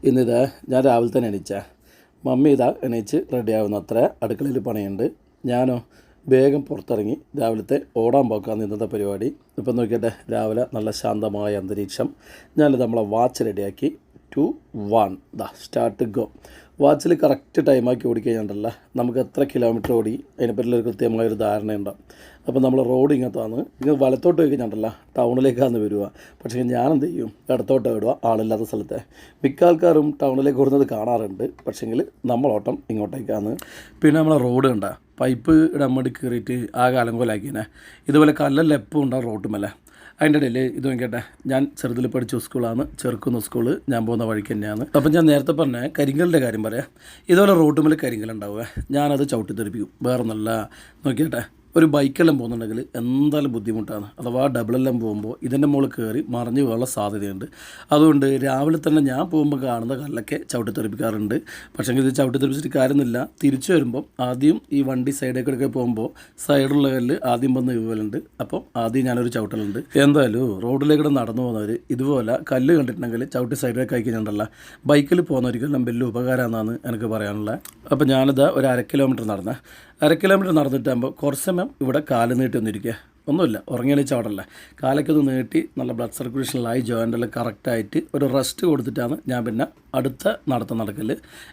ഇന്നിതാ ഞാൻ രാവിലെ തന്നെ എണീച്ച മമ്മി ഇതാ എണീച്ച് റെഡിയാവുന്ന അത്ര അടുക്കളയിൽ പണിയുണ്ട്. ഞാനോ വേഗം പുറത്തിറങ്ങി രാവിലത്തെ ഓടാൻ പോക്കാന്ന് ഇന്നത്തെ പരിപാടി. ഇപ്പം നോക്കിയിട്ട് രാവിലെ നല്ല ശാന്തമായ അന്തരീക്ഷം. ഞാനിത് നമ്മളെ വാച്ച് റെഡിയാക്കി 2, 1 സ്റ്റാർട്ട് ഗോ. വാച്ചിൽ കറക്റ്റ് ടൈമാക്കി ഓടിക്കഴിഞ്ഞിട്ടുണ്ടല്ല നമുക്ക് എത്ര കിലോമീറ്റർ ഓടി അതിനെപ്പറ്റിയൊരു കൃത്യമായൊരു ധാരണയുണ്ടാവും. അപ്പോൾ നമ്മൾ റോഡ് ഇങ്ങനത്താണ്, ഇങ്ങനെ വലത്തോട്ട് പോയി കഴിഞ്ഞിട്ടല്ല ടൗണിലേക്കാണ് വരിക. പക്ഷേ ഞാനെന്ത് ചെയ്യും, ഇടത്തോട്ട് വിടുക ആളില്ലാത്ത സ്ഥലത്തെ. മിക്ക ആൾക്കാരും ടൗണിലേക്ക് ഓടുന്നത് കാണാറുണ്ട്, പക്ഷേങ്കിൽ നമ്മളോട്ടം ഇങ്ങോട്ടേക്കാണ്. പിന്നെ നമ്മളെ റോഡ് കണ്ട പൈപ്പ് ഇടാൻ വേണ്ടി കയറിയിട്ട് ആകെ അലങ്കോലാക്കിനെ. ഇതുപോലെ കല്ലെല്ലാം എപ്പോൾ ഉണ്ടാവും റോട്ടുമല്ലേ. അതിൻ്റെ ഇടയിൽ ഇത് നോക്കിയിട്ട് ഞാൻ ചെറുതിൽ പഠിച്ച സ്കൂളാണ്, ചെറുക്കുന്ന സ്കൂള്. ഞാൻ പോകുന്ന വഴിക്ക് തന്നെയാണ്. അപ്പം ഞാൻ നേരത്തെ പറഞ്ഞ കരിങ്കലിൻ്റെ കാര്യം പറയാം. ഇതുപോലെ റോട്ടുമേൽ കരിങ്കലുണ്ടാവുക, ഞാനത് ചവിട്ടിത്തെറിപ്പിക്കും. വേറെ നല്ല നോക്കിയിട്ടെ ഒരു ബൈക്കെല്ലാം പോകുന്നുണ്ടെങ്കിൽ എന്തായാലും ബുദ്ധിമുട്ടാണ്. അഥവാ ഡബിളെല്ലാം പോകുമ്പോൾ ഇതിൻ്റെ മുകളിൽ കയറി മറിഞ്ഞു പോകാനുള്ള സാധ്യതയുണ്ട്. അതുകൊണ്ട് രാവിലെ തന്നെ ഞാൻ പോകുമ്പോൾ കാണുന്ന കല്ലൊക്കെ ചവിട്ടിത്തെറിപ്പിക്കാറുണ്ട്. പക്ഷേ ഇത് ചവിട്ടിത്തെറിപ്പിച്ചിട്ട് കാര്യമൊന്നുമില്ല. തിരിച്ചു വരുമ്പം ആദ്യം ഈ വണ്ടി സൈഡേക്കൊക്കെ പോകുമ്പോൾ സൈഡിലുള്ള കല്ല് ആദ്യം വന്ന് വീഴലുണ്ട്. അപ്പം ആദ്യം ഞാനൊരു ചവിട്ടലുണ്ട്. എന്തായാലും റോഡിലേക്കൂടെ നടന്നു പോകുന്നവർ ഇതുപോലെ കല്ല് കണ്ടിട്ടുണ്ടെങ്കിൽ ചവിട്ടി സൈഡിലേക്ക് അയക്കുന്നുണ്ടല്ല, ബൈക്കിൽ പോകുന്നവർക്കെല്ലാം വലിയ ഉപകാരമാണെന്നാണ് എനിക്ക് പറയാനുള്ളത്. അപ്പോൾ ഞാനിത് ഒരു 1/2 കിലോമീറ്റർ നടന്നേ. 1/2 കിലോമീറ്റർ നടന്നിട്ടാകുമ്പോൾ കുറച്ച് സമയം ഇവിടെ കാല് നീട്ടി ഒന്നിരിക്കുക. ഒന്നുമില്ല, ഉറങ്ങിയണിച്ച അവിടെ കാലൊക്കെ നീട്ടി നല്ല ബ്ലഡ് സർക്കുലേഷനിലായി ജോയിൻ്റെല്ലാം കറക്റ്റായിട്ട് ഒരു റെസ്റ്റ് കൊടുത്തിട്ടാണ് ഞാൻ പിന്നെ അടുത്ത നടക്കൽ.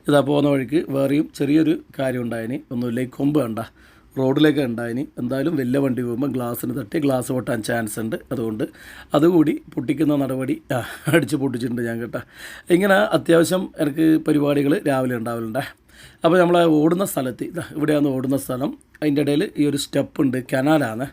ഇതാ പോകുന്ന വഴിക്ക് വേറെയും ചെറിയൊരു കാര്യം ഉണ്ടായിനി. ഒന്നുമില്ല, ഈ കൊമ്പ് കണ്ട റോഡിലേക്ക് ഉണ്ടായിനി. എന്തായാലും വലിയ വണ്ടി പോകുമ്പോൾ ഗ്ലാസ്സിന് തട്ടി ഗ്ലാസ് പൊട്ടാൻ ചാൻസ് ഉണ്ട്. അതുകൊണ്ട് അതുകൂടി പൊട്ടിക്കുന്ന നടപടി അടിച്ച് പൊട്ടിച്ചിട്ടുണ്ട് ഞാൻ കേട്ടോ. ഇങ്ങനെ അത്യാവശ്യം എനിക്ക് പരിപാടികൾ രാവിലെ ഉണ്ടാവലുണ്ടേ. അപ്പോൾ നമ്മൾ ഓടുന്ന സ്ഥലത്ത് ഇവിടെയാണ് ഓടുന്ന സ്ഥലം. അതിൻ്റെ ഇടയിൽ ഈ ഒരു സ്റ്റെപ്പ് ഉണ്ട്, കനാലാണ്.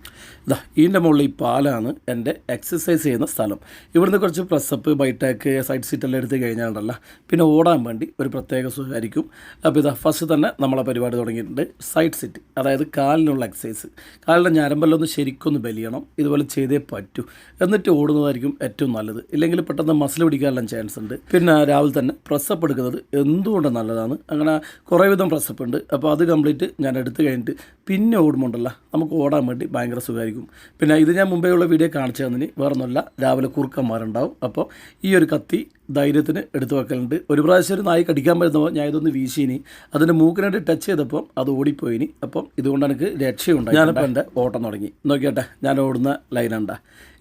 ഇതിൻ്റെ മുകളിൽ ഈ പാലാണ് എൻ്റെ എക്സസൈസ് ചെയ്യുന്ന സ്ഥലം. ഇവിടുന്ന് കുറച്ച് പ്രസ്സപ്പ്, ബൈടാക്ക്, സൈഡ് സീറ്റെല്ലാം എടുത്ത് കഴിഞ്ഞാണ്ടല്ല പിന്നെ ഓടാൻ വേണ്ടി ഒരു പ്രത്യേക സുഖമായിരിക്കും. അപ്പോൾ ഫസ്റ്റ് തന്നെ നമ്മളെ പരിപാടി തുടങ്ങിയിട്ടുണ്ട്. സൈഡ് സിറ്റ്, അതായത് കാലിനുള്ള എക്സസൈസ്. കാലിൻ്റെ ഞരമ്പെല്ലാം ഒന്ന് ശരിക്കൊന്ന് ബലിയണം. ഇതുപോലെ ചെയ്തേ പറ്റൂ. എന്നിട്ട് ഓടുന്നതായിരിക്കും ഏറ്റവും നല്ലത്. ഇല്ലെങ്കിൽ പെട്ടെന്ന് മസിൽ പിടിക്കാനെല്ലാം ചാൻസ് ഉണ്ട്. പിന്നെ രാവിലെ തന്നെ പ്രസ്സപ്പ് എടുക്കുന്നത് എന്തുകൊണ്ടും നല്ലതാണ്. അങ്ങനെ കുറേ വിധം പ്രസ്സപ്പ് ഉണ്ട്. അപ്പോൾ അത് കംപ്ലീറ്റ് ഞാൻ എടുത്തു കഴിഞ്ഞിട്ട് പിന്നെ ഓടുമ്പോണ്ടല്ല നമുക്ക് ഓടാൻ വേണ്ടി ഭയങ്കര സുഖമായിരിക്കും. പിന്നെ ഇത് ഞാൻ മുമ്പേ ഉള്ള വീഡിയോ കാണിച്ചു തന്നിന് വേറൊന്നുമല്ല, രാവിലെ കുറുക്കന്മാരുണ്ടാവും. അപ്പോൾ ഈ ഒരു കത്തി ധൈര്യത്തിന് എടുത്തു വെക്കലുണ്ട്. ഒരു പ്രാവശ്യം ഒരു നായി കടിക്കാൻ പറ്റുമ്പോൾ ഞാൻ ഇതൊന്ന് വീശിനി, അതിൻ്റെ മൂക്കിനായിട്ട് ടച്ച് ചെയ്തപ്പോൾ അത് ഓടിപ്പോയിനി. അപ്പം ഇതുകൊണ്ട് എനിക്ക് രക്ഷയുണ്ടായി. ഞാനിപ്പോൾ എൻ്റെ ഓട്ടം തുടങ്ങി. നോക്കിയാട്ടെ, ഞാൻ ഓടുന്ന ലൈനുണ്ട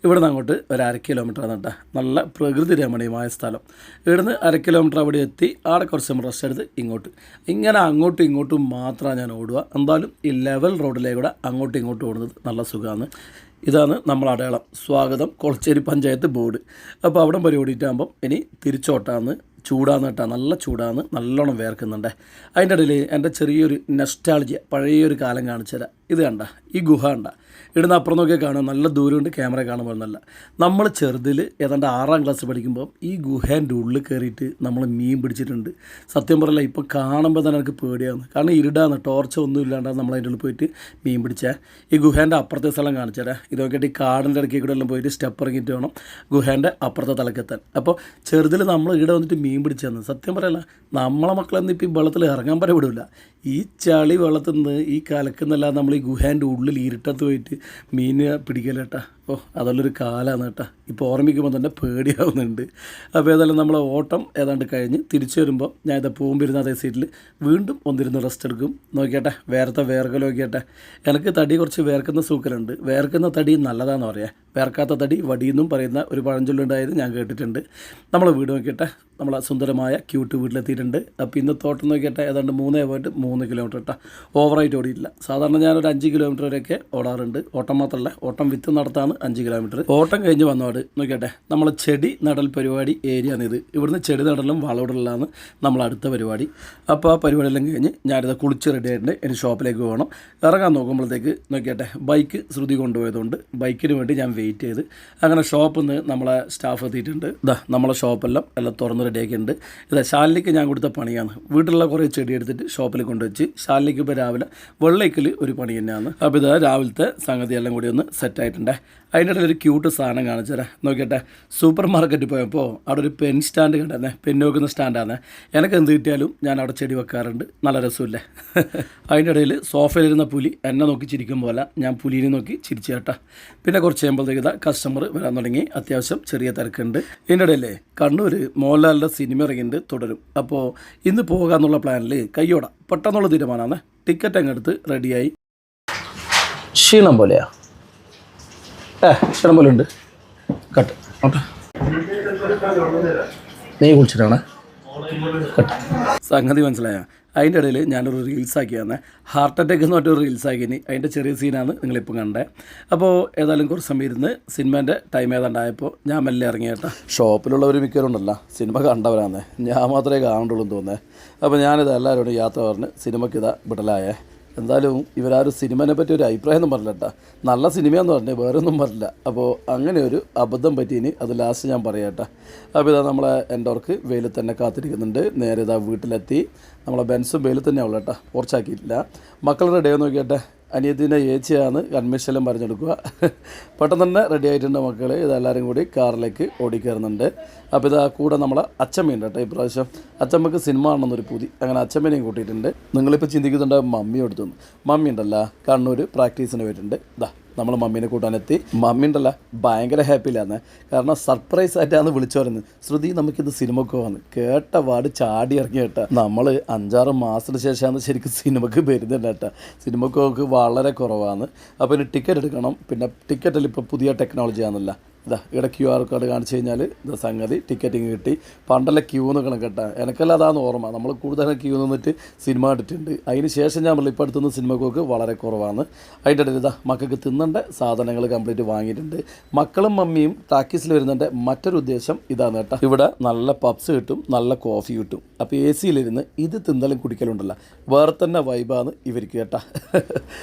ഇവിടുന്ന് അങ്ങോട്ട് ഒരു 1/2 കിലോമീറ്റർ ആണ്. നല്ല പ്രകൃതി രമണീയമായ സ്ഥലം. ഇവിടുന്ന് 1/2 കിലോമീറ്റർ അവിടെ എത്തി ആടെ കുറച്ച് റെസ്റ്റ് എടുത്ത് ഇങ്ങനെ അങ്ങോട്ടും ഇങ്ങോട്ടും മാത്രമാണ് ഞാൻ ഓടുക. എന്തായാലും ഈ ലെവൽ റോഡിലേക്കൂടെ അങ്ങോട്ടും ഇങ്ങോട്ടും ഓടുന്നത് നല്ല സുഖമാണ്. ഇതാണ് നമ്മൾ അടയാളം, സ്വാഗതം കൊളച്ചേരി പഞ്ചായത്ത് ബോർഡ്. അപ്പോൾ അവിടെ പരിപാടിയിട്ടാകുമ്പം ഇനി തിരിച്ചോട്ടാന്ന്. ചൂടാന്ന് കേട്ടോ, നല്ല ചൂടാന്ന്, നല്ലോണം വേർക്കുന്നുണ്ട്. അതിൻ്റെ ഇടയിൽ എൻ്റെ ചെറിയൊരു നെസ്റ്റാൾജിയ, പഴയൊരു കാലം കാണിച്ചു തരാം. ഇത് കണ്ട ഈ ഗുഹ കണ്ട, ഇവിടുന്ന് അപ്പുറം നോക്കിയാൽ കാണും, നല്ല ദൂരമുണ്ട്, ക്യാമറ കാണുമ്പോൾ നല്ല. നമ്മൾ ചെറുതിൽ ഏതാണ്ട് 6ാം ക്ലാസ് പഠിക്കുമ്പോൾ ഈ ഗുഹേൻ്റെ ഉള്ളിൽ കയറിയിട്ട് നമ്മൾ മീൻ പിടിച്ചിട്ടുണ്ട്. സത്യം പറയില്ല, ഇപ്പോൾ കാണുമ്പോൾ തന്നെ എനിക്ക് പേടിയാകുന്നു. കാരണം ഇരുടാന്ന്, ടോർച്ച് ഒന്നും ഇല്ലാണ്ടാണ് നമ്മൾ അതിൻ്റെ ഉള്ളിൽ പോയിട്ട് മീൻ പിടിച്ചാൽ. ഈ ഗുഹേൻ്റെ അപ്പുറത്തെ സ്ഥലം കാണിച്ചു തരാം. ഇതൊക്കെ ഈ കാടിൻ്റെ ഇടയ്ക്ക് കൂടെ എല്ലാം പോയിട്ട് സ്റ്റെപ്പ് ഇറങ്ങിയിട്ട് വേണം ഗുഹേൻ്റെ അപ്പുറത്തെ തലക്കെത്താൻ. അപ്പോൾ ചെറുതിൽ നമ്മൾ ഇവിടെ വന്നിട്ട് മീൻ പിടിച്ചു തന്നു. സത്യം പറയല്ല, നമ്മളെ മക്കളൊന്നും ഇപ്പോൾ ഈ വെള്ളത്തിൽ ഇറങ്ങാൻ വരെ വിടില്ല. ഈ ചളി വെള്ളത്തിൽ നിന്ന് ഈ കലക്കുന്നല്ലാതെ നമ്മൾ ഈ ഗുഹേൻ്റെ ഉള്ളിൽ ഇരുട്ടത്ത് പോയിട്ട് മീൻ പിടിക്കലേട്ടാ. അതുള്ളൊരു കാലമാണ് കേട്ടോ. ഇപ്പോൾ ഓർമ്മിക്കുമ്പോൾ തന്നെ പേടിയാവുന്നുണ്ട്. അപ്പോൾ ഏതായാലും നമ്മളെ ഓട്ടം ഏതാണ്ട് കഴിഞ്ഞ് തിരിച്ചു വരുമ്പോൾ ഞാൻ ഇത് പോകുമ്പോൾ അതേ സീറ്റിൽ വീണ്ടും ഒന്നിരുന്ന് റെസ്റ്റ് എടുക്കും. നോക്കിയാട്ടെ, വേർക്കൽ നോക്കിയാട്ടെ. എനിക്ക് തടി കുറച്ച് വേർക്കുന്ന സൂക്കലുണ്ട്. വേർക്കുന്ന തടി നല്ലതാണെന്ന് പറയാം, വേർക്കാത്ത തടി വടിയെന്നും പറയുന്ന ഒരു പഴഞ്ചൊല്ലുണ്ടായത് ഞാൻ കേട്ടിട്ടുണ്ട്. നമ്മളെ വീട് നോക്കിയിട്ട് നമ്മളെ സുന്ദരമായ ക്യൂട്ട് വീട്ടിലെത്തിയിട്ടുണ്ട്. അപ്പോൾ ഇന്നത്തെ ഓട്ടം നോക്കിയിട്ട് ഏതാണ്ട് 3.3 കിലോമീറ്റർ കേട്ടോ. ഓവറായിട്ട് ഓടിയിട്ടില്ല. സാധാരണ ഞാനൊരു 5 കിലോമീറ്റർ വരെയൊക്കെ ഓടാറുണ്ട്. ഓട്ടം മാത്രമല്ല, ഓട്ടം വിത്ത് നടത്താണ് 5 കിലോമീറ്റർ. ഓട്ടം കഴിഞ്ഞ് വന്നപാട് നോക്കിയാട്ടെ, നമ്മളെ ചെടി നടൽ പരിപാടി ഏരിയയാണിത്. ഇവിടുന്ന് ചെടി നടലും വളമിടലാണ് നമ്മളെ അടുത്ത പരിപാടി. അപ്പോൾ ആ പരിപാടിയെല്ലാം കഴിഞ്ഞ് ഞാനിത് കുളിച്ച് റെഡി ആയിട്ടുണ്ട്. ഇനി ഷോപ്പിലേക്ക് പോകണം. ഇറങ്ങാൻ നോക്കുമ്പോഴത്തേക്ക് നോക്കിയാട്ടെ, ബൈക്ക് ശ്രുതി കൊണ്ടുപോയതുകൊണ്ട് ബൈക്കിന് വേണ്ടി ഞാൻ വെയിറ്റ് ചെയ്ത് അങ്ങനെ ഷോപ്പിൽ നിന്ന് നമ്മളെ സ്റ്റാഫ് എത്തിയിട്ടുണ്ട്. നമ്മളെ ഷോപ്പെല്ലാം തുറന്ന് റെഡിയാക്കിയിട്ടുണ്ട്. ശാലിനിക്ക് ഞാൻ കൊടുത്ത പണിയാണ്. വീട്ടിലുള്ള കുറേ ചെടി എടുത്തിട്ട് ഷോപ്പിൽ കൊണ്ടുവച്ച് ശാലിനിക്ക് ഇപ്പോൾ രാവിലെ വെള്ളയ്ക്കൽ ഒരു പണി തന്നെയാണ്. അപ്പോൾ ഇത് രാവിലത്തെ സംഗതി എല്ലാം കൂടി ഒന്ന് സെറ്റായിട്ടുണ്ട്. അതിൻ്റെ ഇടയിൽ ഒരു ക്യൂട്ട് സാധനം കാണിച്ചു തരാം, നോക്കിയിട്ട്. സൂപ്പർ മാർക്കറ്റിൽ പോയപ്പോൾ അവിടെ ഒരു പെൻ സ്റ്റാൻഡ് കണ്ടെന്നെ, പെൻ നോക്കുന്ന സ്റ്റാൻഡാണ്. എനിക്ക് എന്ത് കിട്ടിയാലും ഞാൻ അവിടെ ചെടി വെക്കാറുണ്ട്, നല്ല രസമില്ലേ. അതിൻ്റെ ഇടയിൽ സോഫയിലിരുന്ന പുലി എന്നെ നോക്കി ചിരിക്കും പോലെ ഞാൻ പുലിനെ നോക്കി ചിരിച്ചു കേട്ടാ. പിന്നെ കുറച്ച് കഴിയുമ്പോഴത്തേക്ക് ഇതാ കസ്റ്റമർ വരാൻ തുടങ്ങി, അത്യാവശ്യം ചെറിയ തിരക്കുണ്ട്. ഇതിൻ്റെ ഇടയിലേ കണ്ണൂർ മോഹൻലാലിൻ്റെ സിനിമ ഇറങ്ങിയിട്ട് തുടരും. അപ്പോൾ ഇന്ന് പോകാമെന്നുള്ള പ്ലാനിൽ കയ്യോട പെട്ടെന്നുള്ള തീരുമാനമാണ്. ടിക്കറ്റ് അങ്ങെടുത്ത് റെഡിയായി. ക്ഷീണം പോലെയാ? ക്ഷീണം പോലെ ഉണ്ട്. കട്ട് ഓട്ടെ, നീ കുളിച്ചിട്ടാണ് കട്ട്. സംഗതി മനസ്സിലായ? അതിൻ്റെ ഇടയിൽ ഞാനൊരു റീൽസാക്കിയാണ്, ഹാർട്ട് അറ്റാക്ക് എന്ന് പറഞ്ഞൊരു റീൽസാക്കിനി. അതിൻ്റെ ചെറിയ സീനാണ് നിങ്ങളിപ്പോൾ കണ്ടത്. അപ്പോൾ ഏതായാലും കുറച്ച് സമയം ഇരുന്ന് സിനിമേൻ്റെ ടൈം ഏതാണ്ടായപ്പോൾ ഞാൻ മെല്ലെ ഇറങ്ങി കേട്ടോ. ഷോപ്പിലുള്ളവർ മിക്കവരുണ്ടല്ലോ സിനിമ കണ്ടവരാണ്, ഞാൻ മാത്രമേ കാണുള്ളൂ എന്ന് തോന്നേ. അപ്പോൾ ഞാനിത് എല്ലാവരോടും യാത്ര പറഞ്ഞ് സിനിമയ്ക്ക് ഇതാ വിടലായേ. എന്തായാലും ഇവരാരും സിനിമനെ പറ്റി ഒരു അഭിപ്രായമൊന്നും പറഞ്ഞില്ല കേട്ടോ. നല്ല സിനിമയെന്ന് പറഞ്ഞേ, വേറെ ഒന്നും പറഞ്ഞില്ല. അപ്പോൾ അങ്ങനെ ഒരു അബദ്ധം പറ്റീനി, അത് ലാസ്റ്റ് ഞാൻ പറയാം കേട്ടോ. അപ്പോൾ ഇതാ നമ്മളെ എൻഡോർക്ക് വെയിൽ തന്നെ കാത്തിരിക്കുന്നുണ്ട്. നേരെ ഇതാ വീട്ടിലെത്തി. നമ്മളെ ബെൻസും വെയിൽ തന്നെയാവുള്ളൂ കേട്ടോ, പോർച്ചാക്കിയിട്ടില്ല. മക്കളുടെ ഡേ നോക്കിയട്ടെ. അനിയത്തിൻ്റെ ഏച്ചിയാണ് കൺമിഷെല്ലാം പറഞ്ഞെടുക്കുക. പെട്ടെന്ന് തന്നെ റെഡി ആയിട്ടുണ്ട് മക്കൾ. ഇതെല്ലാവരും കൂടി കാറിലേക്ക് ഓടിക്കയറുന്നുണ്ട്. അപ്പോൾ ഇതാ കൂടെ നമ്മളെ അച്ചമ്മയുണ്ട് കേട്ടോ. ഇപ്രാവശ്യം അച്ചമ്മക്ക് സിനിമ കാണണമെന്നൊരു പൂതി, അങ്ങനെ അച്ചമ്മേനെയും കൂട്ടിയിട്ടുണ്ട്. നിങ്ങളിപ്പോൾ ചിന്തിക്കുന്നുണ്ട് മമ്മി എടുത്തുനിന്ന്. മമ്മി ഉണ്ടല്ല കണ്ണൂർ പ്രാക്ടീസിന് പോയിട്ടുണ്ട്. ഇതാ നമ്മൾ മമ്മീനെ കൂട്ടാനെത്തി. മമ്മി ഉണ്ടല്ല ഭയങ്കര ഹാപ്പിയിലാന്ന്, കാരണം സർപ്രൈസ് ആയിട്ടാണ് വിളിച്ചു പറയുന്നത്. ശ്രുതി നമുക്കിത് സിനിമക്ക് പോകാമെന്ന് കേട്ട പാട് ചാടി ഇറങ്ങി കേട്ടോ. നമ്മൾ 5-6 മാസത്തിന് ശേഷമാണ് ശരിക്കും സിനിമക്ക് വരുന്നുണ്ട് കേട്ടോ. സിനിമക്ക് പോക്ക് വളരെ കുറവാണ്. അപ്പോൾ ഇനി ടിക്കറ്റ് എടുക്കണം. പിന്നെ ടിക്കറ്റിൽ ഇപ്പോൾ പുതിയ ടെക്നോളജി ആണല്ലോ. ഇതാ ഇവിടെ QR കോഡ് കാണിച്ചു കഴിഞ്ഞാൽ ഇതാ സംഗതി ടിക്കറ്റിങ് കിട്ടി. പണ്ടല്ല ക്യൂ നിൽക്കണം കേട്ടോ. എനിക്കെല്ലാം അതാണ് ഓർമ്മ. നമ്മൾ കൂടുതലും ക്യൂ നിന്നിട്ട് സിനിമ കണ്ടിട്ടുണ്ട്. അതിന് ശേഷം ഞാൻ ഇപ്പോൾ അടുത്തുനിന്ന് സിനിമക്കൊക്കെ വളരെ കുറവാണ്. അതിൻ്റെ ഇടയിൽ ഇതാ മക്കൾക്ക് തിന്നേണ്ട സാധനങ്ങൾ കംപ്ലീറ്റ് വാങ്ങിയിട്ടുണ്ട്. മക്കളും മമ്മിയും ടാക്കീസിൽ വരുന്നതിൻ്റെ മറ്റൊരു ഉദ്ദേശം ഇതാണ് കേട്ടോ. ഇവിടെ നല്ല പബ്സ് കിട്ടും, നല്ല കോഫി കിട്ടും. അപ്പോൾ AC-ലിരുന്ന് ഇത് തിന്നലും കുടിക്കലുണ്ടല്ലോ, വേറെ തന്നെ വൈബാണ് ഇവർക്ക് കേട്ടോ.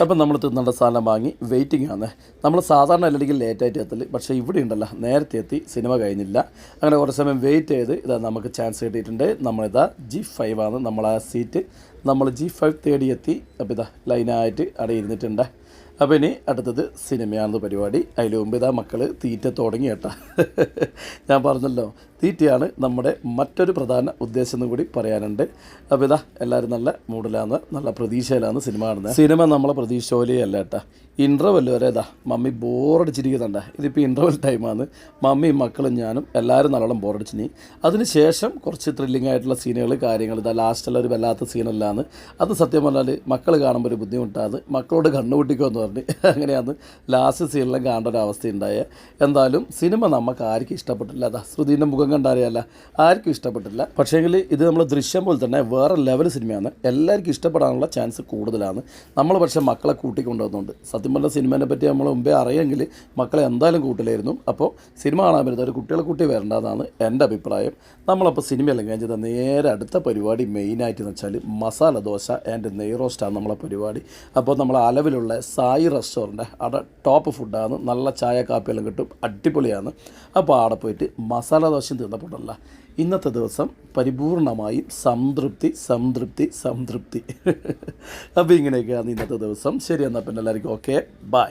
അപ്പം നമ്മൾ തിന്നേണ്ട സാധനം വാങ്ങി വെയിറ്റിംഗ് ആണ്. നമ്മൾ സാധാരണ അല്ലെങ്കിൽ ലേറ്റായിട്ട് എത്തല്, പക്ഷേ ഇവിടെ ഉണ്ടല്ലോ നേരത്തെ എത്തി, സിനിമ കഴിഞ്ഞില്ല. അങ്ങനെ കുറച്ച് സമയം വെയിറ്റ് ചെയ്ത് ഇതാ നമുക്ക് ചാൻസ് കിട്ടിയിട്ടുണ്ട്. നമ്മളിതാ G5 ആണ് നമ്മളാ സീറ്റ്. നമ്മൾ G5 തേടി എത്തി. അപ്പോൾ ഇതാ ലൈനായിട്ട് അവിടെ ഇരുന്നിട്ടുണ്ട്. അപ്പോൾ ഇനി അടുത്തത് സിനിമയാണെന്ന് പരിപാടി. അതിന് മുമ്പ് ഇതാ മക്കൾ തീറ്റ തുടങ്ങി കേട്ടോ. ഞാൻ പറഞ്ഞല്ലോ തീറ്റയാണ് നമ്മുടെ മറ്റൊരു പ്രധാന ഉദ്ദേശം എന്നും കൂടി പറയാനുണ്ട്. അപ്പോൾ ഇതാ എല്ലാവരും നല്ല മൂഡിലാണ്, നല്ല പ്രതീക്ഷയിലാണ് സിനിമ കാണുന്നത്. സിനിമ നമ്മളെ പ്രതീക്ഷ പോലെയല്ല കേട്ടോ. ഇൻ്റർവെൽ വരെ ഇതാ മമ്മി ബോറടിച്ചിരിക്കുന്നുണ്ട്. ഇതിപ്പോൾ ഇൻ്റർവെൽ ടൈമാണ്. മമ്മിയും മക്കളും ഞാനും എല്ലാവരും നല്ലോണം ബോറടിച്ചിനി. അതിന് ശേഷം കുറച്ച് ത്രില്ലിംഗ് ആയിട്ടുള്ള സീനുകൾ കാര്യങ്ങൾ ഇതാ ലാസ്റ്റുള്ള ഒരു വല്ലാത്ത സീനല്ലാണ്. അത് സത്യം പറഞ്ഞാൽ മക്കൾ കാണുമ്പോൾ ഒരു ബുദ്ധിമുട്ടാണ്. മക്കളോട് കണ്ണുകൂട്ടിക്കുമെന്ന് പറഞ്ഞ് അങ്ങനെയാണ് ലാസ്റ്റ് സീനിലും കാണേണ്ട ഒരു അവസ്ഥയുണ്ടായ. എന്തായാലും സിനിമ നമുക്ക് ആർക്കും ഇഷ്ടപ്പെട്ടില്ല. അതാ ശ്രുതിൻ്റെ മുഖം കണ്ടറിയാല്ല, ആർക്കും ഇഷ്ടപ്പെട്ടില്ല. പക്ഷേങ്കിൽ ഇത് നമ്മൾ ദൃശ്യം പോലെ തന്നെ വേറെ ലെവൽ സിനിമയാണ്. എല്ലാവർക്കും ഇഷ്ടപ്പെടാനുള്ള ചാൻസ് കൂടുതലാണ്. നമ്മൾ പക്ഷേ മക്കളെ കൂട്ടിക്കൊണ്ടുവന്നുണ്ട്. സത്യം പറഞ്ഞ സിനിമേനെ പറ്റി നമ്മൾ മുമ്പേ അറിയാമെങ്കിൽ മക്കളെ എന്തായാലും കൂട്ടിലായിരുന്നു. അപ്പോൾ സിനിമ കാണാൻ വരുന്നത് ഒരു കുട്ടികളെ കൂട്ടി വരേണ്ടതാണ് എൻ്റെ അഭിപ്രായം. നമ്മളപ്പോൾ സിനിമയെല്ലാം കഴിഞ്ഞത് നേരെ അടുത്ത പരിപാടി മെയിനായിട്ട് എന്ന് വെച്ചാൽ മസാല ദോശ ആൻഡ് നെയ് റോസ്റ്റാണ് നമ്മളെ പരിപാടി. അപ്പോൾ നമ്മൾ അലവിലുള്ള സായി റെസ്റ്റോറൻറ്റ് അവിടെ ടോപ്പ് ഫുഡാണ്. നല്ല ചായ കാപ്പിയെല്ലാം കിട്ടും, അടിപൊളിയാണ്. അപ്പോൾ അവിടെ പോയിട്ട് മസാല ദോശയും തിന്നപ്പോഴല്ല ഇന്നത്തെ ദിവസം പരിപൂർണമായും സംതൃപ്തി. അപ്പോൾ ഇങ്ങനെയൊക്കെയാണ് ഇന്നത്തെ ദിവസം. ശരി, എന്നാൽ പിന്നെ എല്ലാവർക്കും ഓക്കെ, ബൈ.